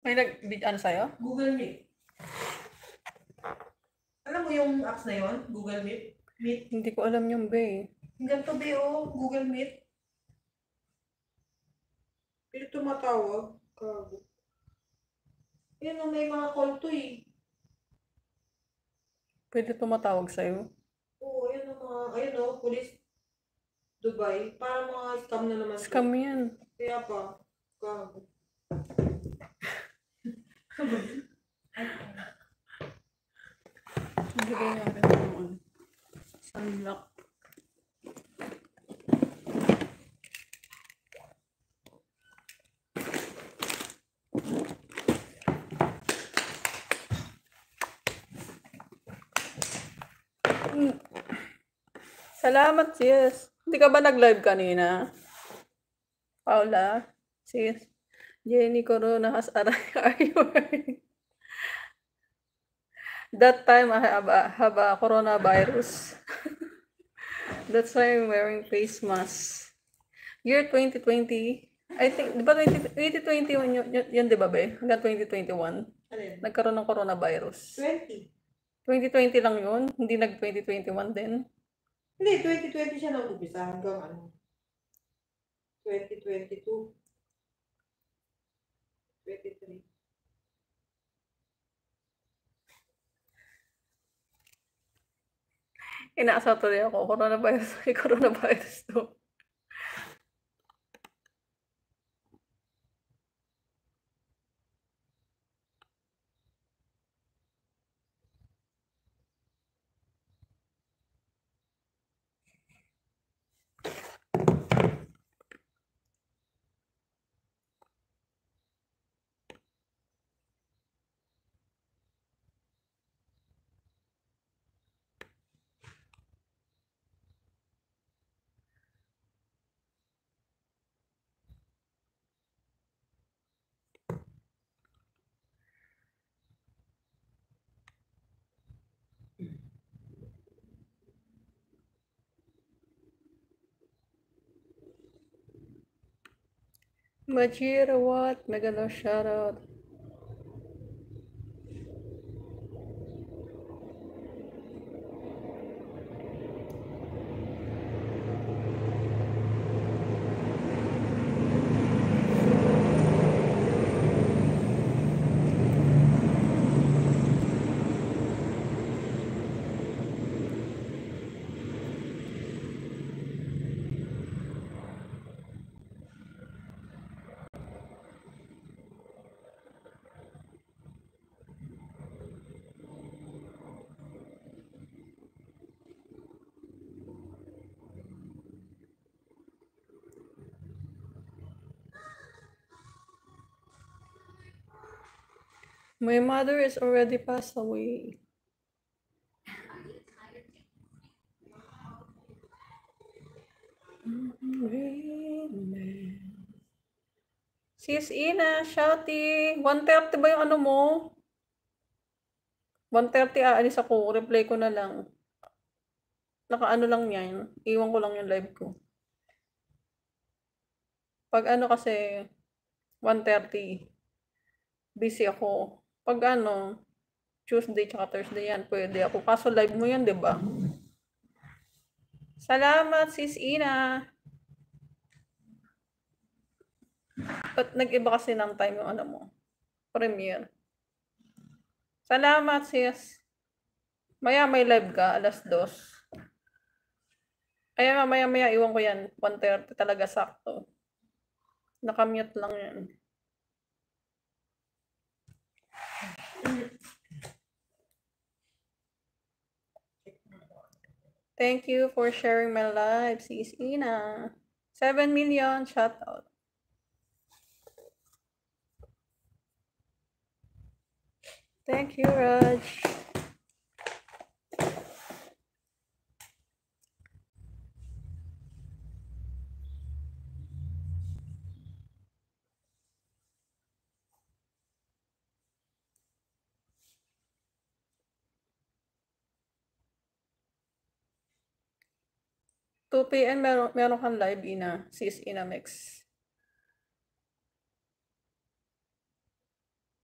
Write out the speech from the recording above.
May ano sa'yo? Google Meet. Alam mo yung apps na yon? Google Meet? Hindi ko alam yung be. Ganito ba Google Meet? Pero tumatawag. Gago. Yan may mga call to eh. Pwede tumatawag sa'yo. Oo, ayun ang mga, ayun Police Dubai. Para mga scam na naman to. Scam yan. Kaya pa, gago. Bigay nga rin naman. Sunblock. Salamat, sis. Hindi ka ba nag-live kanina? Paula? Sis? Jenny Corona has arrived. Are you wearing? That time I have a coronavirus. That's why I'm wearing face mask. Year 2020. I think, di ba 2021 yun di ba be? Hanggang 2021. Alin? Nagkaroon ng coronavirus. 20. 2020 lang yun? Hindi nag-2021 din? Hindi, 2020 siya nag-umpisa hanggang ano? 2022. 23. Inaasar tuloy ako. Coronavirus. May coronavirus to. Majira what? Mega shout out. My mother is already passed away. Sis Ina, shouty. 1:30 ba yung ano mo? 1:30 aalis ako. Reply ko na lang. Naka-ano lang yan. Iwan ko lang yung live ko. Pag ano kasi, 1:30. Busy ako. Pag ano, Tuesday tsaka Thursday yan, pwede ako. Kaso live mo yan, di ba? Salamat, sis Ina. Ba't nag-iba kasi ng time yung ano mo? Premiere. Salamat, sis. Maya may live ka, 2:00. Kaya mamaya iwan ko yan. 1:30 talaga sakto. Nakamute lang yan. Thank you for sharing my live, sis Ina. 7 million, shout out. Thank you, Raj. PM meron kang live, Ina. Sis Ina Mix.